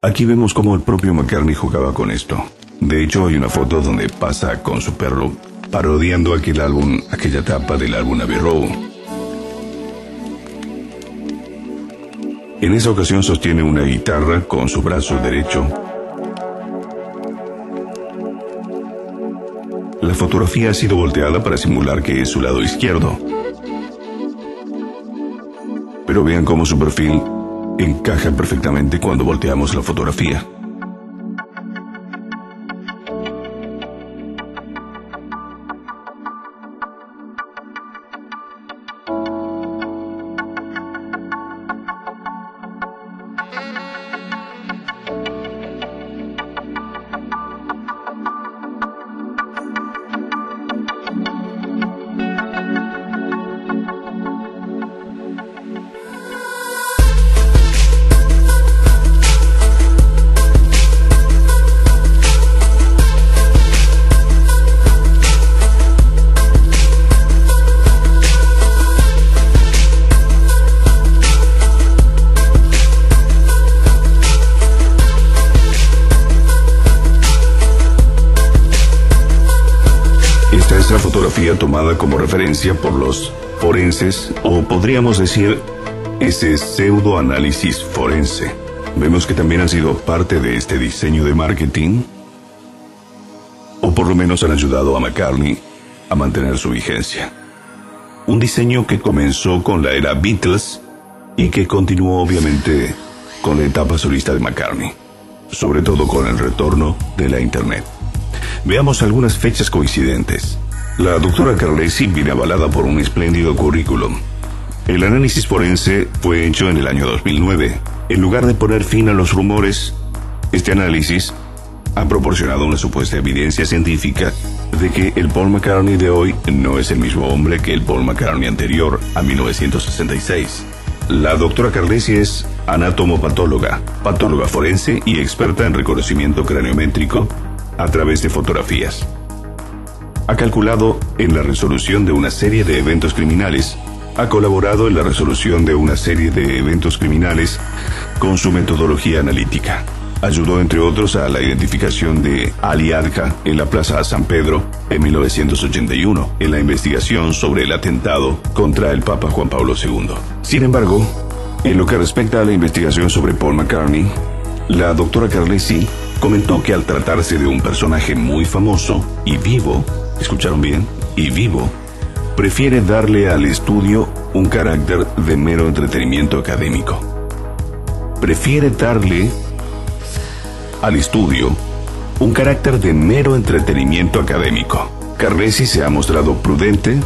Aquí vemos cómo el propio McCartney jugaba con esto. De hecho, hay una foto donde pasa con su perro parodiando aquel álbum, aquella etapa del álbum Abbey Road. En esa ocasión sostiene una guitarra con su brazo derecho. La fotografía ha sido volteada para simular que es su lado izquierdo. Pero vean cómo su perfil encaja perfectamente cuando volteamos la fotografía. La fotografía tomada como referencia por los forenses, o podríamos decir, ese pseudoanálisis forense. Vemos que también han sido parte de este diseño de marketing, o por lo menos han ayudado a McCartney a mantener su vigencia. Un diseño que comenzó con la era Beatles y que continuó obviamente con la etapa solista de McCartney, sobre todo con el retorno de la Internet. Veamos algunas fechas coincidentes. La doctora Carlesi viene avalada por un espléndido currículum. El análisis forense fue hecho en el año 2009. En lugar de poner fin a los rumores, este análisis ha proporcionado una supuesta evidencia científica de que el Paul McCartney de hoy no es el mismo hombre que el Paul McCartney anterior a 1966. La doctora Carlesi es anatomopatóloga, patóloga forense y experta en reconocimiento craniométrico a través de fotografías. Ha calculado en la resolución de una serie de eventos criminales, ha colaborado en la resolución de una serie de eventos criminales con su metodología analítica. Ayudó, entre otros, a la identificación de Ali Adja en la Plaza San Pedro en 1981, en la investigación sobre el atentado contra el Papa Juan Pablo II. Sin embargo, en lo que respecta a la investigación sobre Paul McCartney, la doctora Carlesi comentó que al tratarse de un personaje muy famoso y vivo, ¿escucharon bien? Y vivo, prefiere darle al estudio un carácter de mero entretenimiento académico. Prefiere darle al estudio un carácter de mero entretenimiento académico. Carlesi se ha mostrado prudente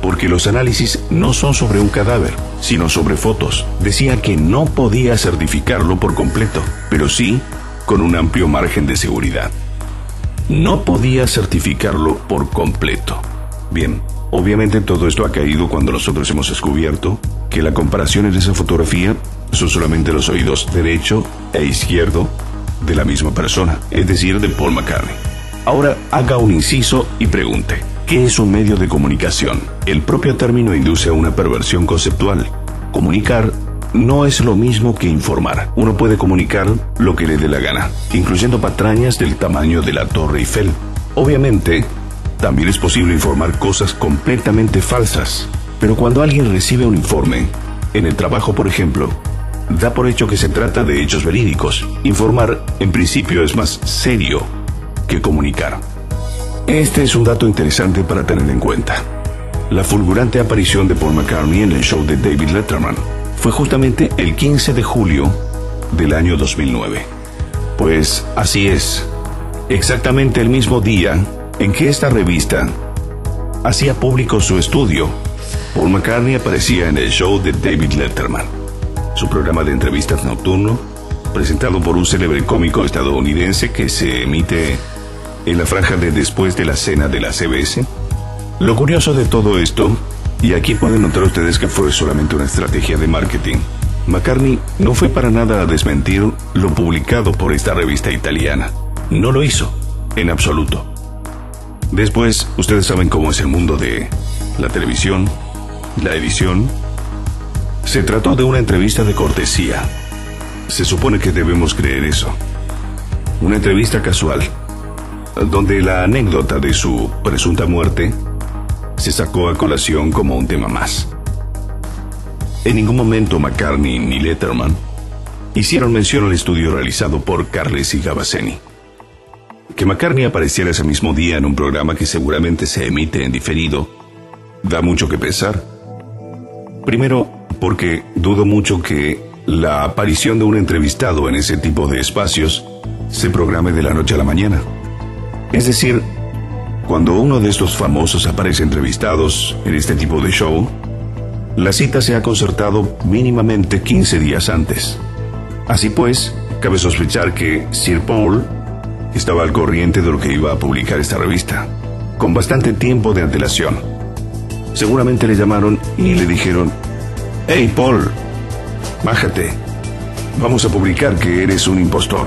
porque los análisis no son sobre un cadáver, sino sobre fotos. Decía que no podía certificarlo por completo, pero sí con un amplio margen de seguridad. No podía certificarlo por completo. Bien, obviamente todo esto ha caído cuando nosotros hemos descubierto que la comparación en esa fotografía son solamente los oídos derecho e izquierdo de la misma persona, es decir, de Paul McCartney. Ahora haga un inciso y pregunte, ¿qué es un medio de comunicación? El propio término induce a una perversión conceptual. Comunicar no es lo mismo que informar. Uno puede comunicar lo que le dé la gana, incluyendo patrañas del tamaño de la Torre Eiffel. Obviamente, también es posible informar cosas completamente falsas. Pero cuando alguien recibe un informe, en el trabajo por ejemplo, da por hecho que se trata de hechos verídicos. Informar, en principio, es más serio que comunicar. Este es un dato interesante para tener en cuenta. La fulgurante aparición de Paul McCartney en el show de David Letterman fue justamente el 15 de julio del año 2009. Pues así es, exactamente el mismo día en que esta revista hacía público su estudio, Paul McCartney aparecía en el show de David Letterman, su programa de entrevistas nocturno, presentado por un célebre cómico estadounidense que se emite en la franja de después de la cena de la CBS. Lo curioso de todo esto, y aquí pueden notar ustedes que fue solamente una estrategia de marketing, McCartney no fue para nada a desmentir lo publicado por esta revista italiana. No lo hizo, en absoluto. Después, ustedes saben cómo es el mundo de la televisión, la edición. Se trató de una entrevista de cortesía. se supone que debemos creer eso. Una entrevista casual, donde la anécdota de su presunta muerte se sacó a colación como un tema más. En ningún momento McCartney ni Letterman hicieron mención al estudio realizado por Carles y Gavazzeni. Que McCartney apareciera ese mismo día en un programa que seguramente se emite en diferido da mucho que pensar. Primero, porque dudo mucho que la aparición de un entrevistado en ese tipo de espacios se programe de la noche a la mañana. Es decir, cuando uno de estos famosos aparece entrevistados en este tipo de show, la cita se ha concertado mínimamente 15 días antes. Así pues, cabe sospechar que Sir Paul estaba al corriente de lo que iba a publicar esta revista, con bastante tiempo de antelación. Seguramente le llamaron y le dijeron: «Hey, Paul, bájate. Vamos a publicar que eres un impostor,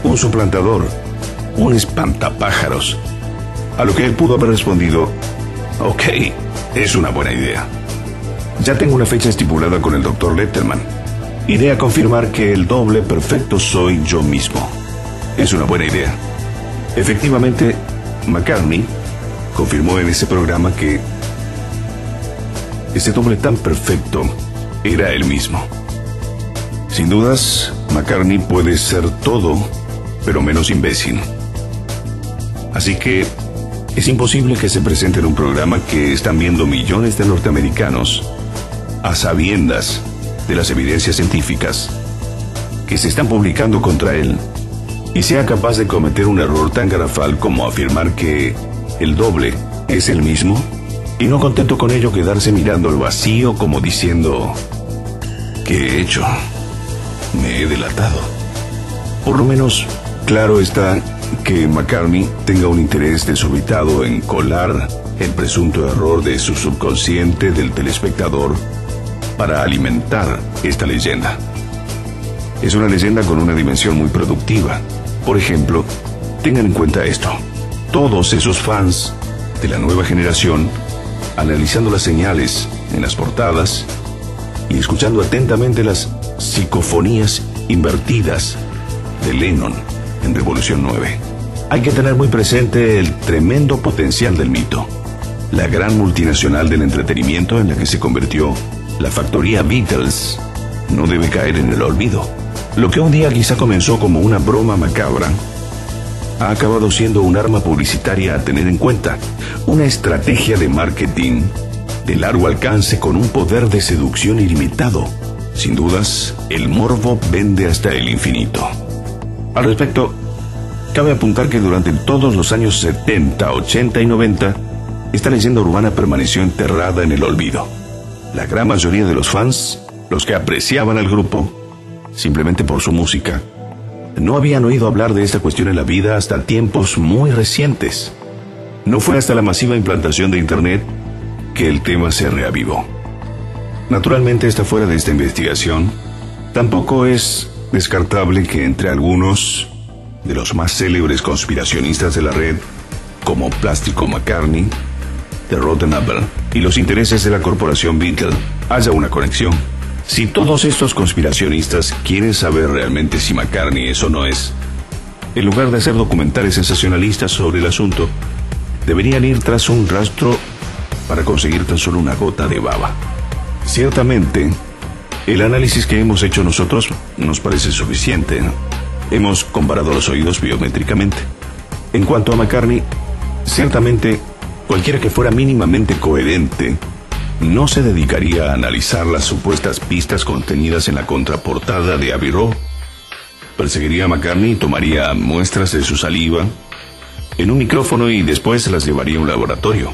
un suplantador, un espantapájaros». A lo que él pudo haber respondido: «Ok, es una buena idea. Ya tengo una fecha estipulada con el Dr. Letterman. Iré a confirmar que el doble perfecto soy yo mismo. Es una buena idea». Efectivamente, McCartney confirmó en ese programa que ese doble tan perfecto era él mismo. Sin dudas, McCartney puede ser todo, pero menos imbécil. Así que es imposible que se presente en un programa que están viendo millones de norteamericanos a sabiendas de las evidencias científicas que se están publicando contra él y sea capaz de cometer un error tan garrafal como afirmar que el doble es el mismo y, no contento con ello, quedarse mirando al vacío como diciendo: «¿Qué he hecho? Me he delatado». Por lo menos, claro está que McCartney tenga un interés desorbitado en colar el presunto error de su subconsciente del telespectador para alimentar esta leyenda. Es una leyenda con una dimensión muy productiva. Por ejemplo, tengan en cuenta esto: todos esos fans de la nueva generación, analizando las señales en las portadas y escuchando atentamente las psicofonías invertidas de Lennon en Revolución 9. Hay que tener muy presente el tremendo potencial del mito, la gran multinacional del entretenimiento en la que se convirtió la factoría Beatles. No debe caer en el olvido. Lo que un día quizá comenzó como una broma macabra ha acabado siendo un arma publicitaria a tener en cuenta, una estrategia de marketing de largo alcance con un poder de seducción ilimitado. Sin dudas, el morbo vende hasta el infinito. Al respecto, cabe apuntar que durante todos los años 70, 80 y 90, esta leyenda urbana permaneció enterrada en el olvido. La gran mayoría de los fans, los que apreciaban al grupo simplemente por su música, no habían oído hablar de esta cuestión en la vida hasta tiempos muy recientes. No fue hasta la masiva implantación de Internet que el tema se reavivó. Naturalmente está fuera de esta investigación. Tampoco es descartable que entre algunos de los más célebres conspiracionistas de la red, como Plástico McCartney, The Rotten Apple y los intereses de la corporación Beatle, haya una conexión. Si todos estos conspiracionistas quieren saber realmente si McCartney es o no es, en lugar de hacer documentales sensacionalistas sobre el asunto, deberían ir tras un rastro para conseguir tan solo una gota de baba. Ciertamente, el análisis que hemos hecho nosotros nos parece suficiente. Hemos comparado los oídos biométricamente. En cuanto a McCartney, ciertamente, cualquiera que fuera mínimamente coherente no se dedicaría a analizar las supuestas pistas contenidas en la contraportada de Abbey Road. Perseguiría a McCartney y tomaría muestras de su saliva en un micrófono y después las llevaría a un laboratorio.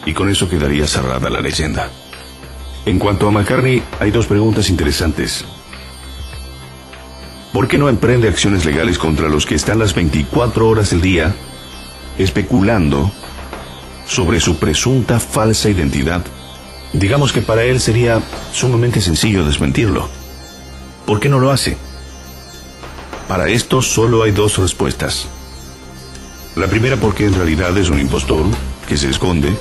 Y con eso quedaría cerrada la leyenda. En cuanto a McCartney, hay dos preguntas interesantes. ¿Por qué no emprende acciones legales contra los que están las 24 horas del día especulando sobre su presunta falsa identidad? Digamos que para él sería sumamente sencillo desmentirlo. ¿Por qué no lo hace? Para esto solo hay dos respuestas. La primera, porque en realidad es un impostor que se esconde,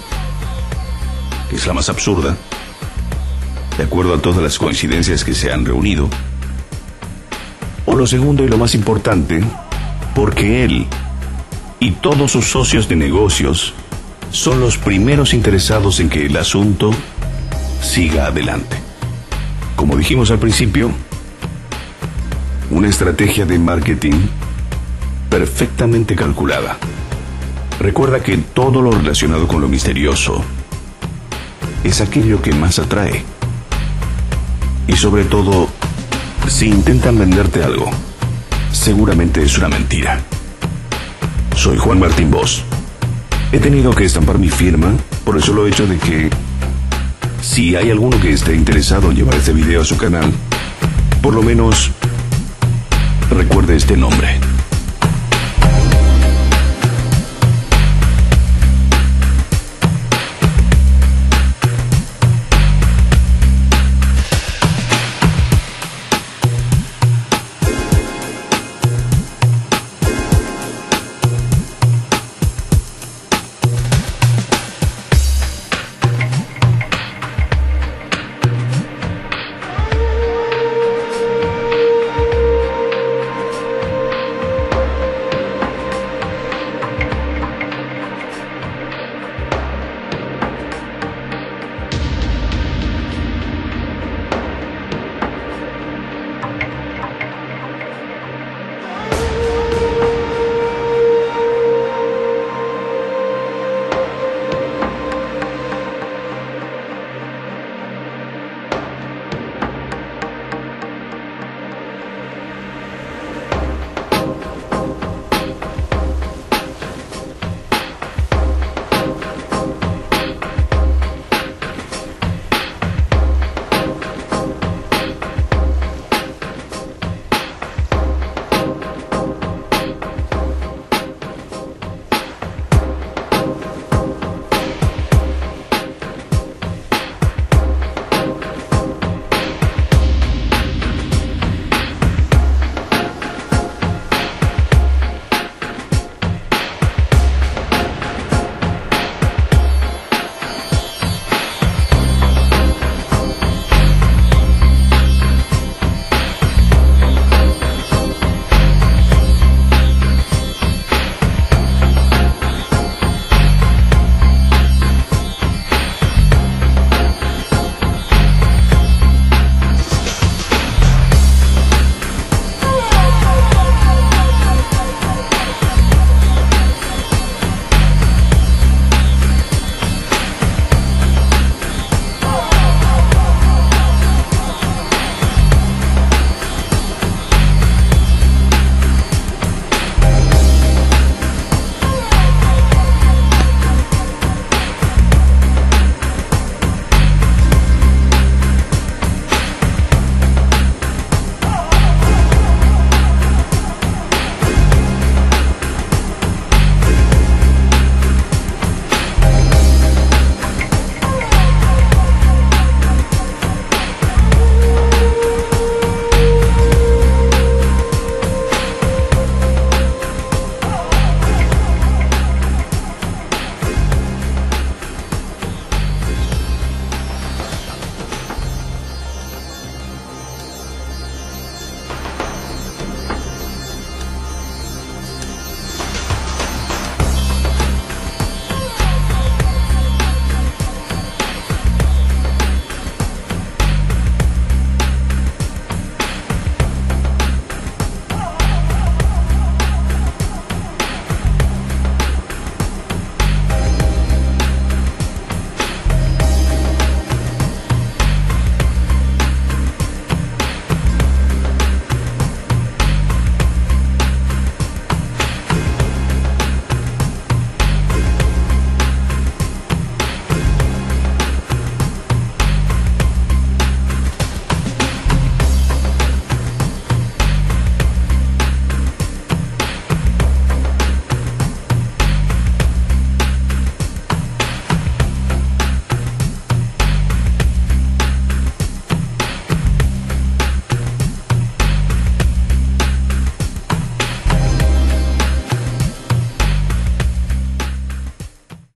que es la más absurda, de acuerdo a todas las coincidencias que se han reunido. O lo segundo y lo más importante, porque él y todos sus socios de negocios son los primeros interesados en que el asunto siga adelante. Como dijimos al principio, una estrategia de marketing perfectamente calculada. Recuerda que todo lo relacionado con lo misterioso es aquello que más atrae. Y sobre todo, si intentan venderte algo, seguramente es una mentira. Soy Juan Martín Bosch. He tenido que estampar mi firma por el solo hecho de que si hay alguno que esté interesado en llevar este video a su canal, por lo menos recuerde este nombre.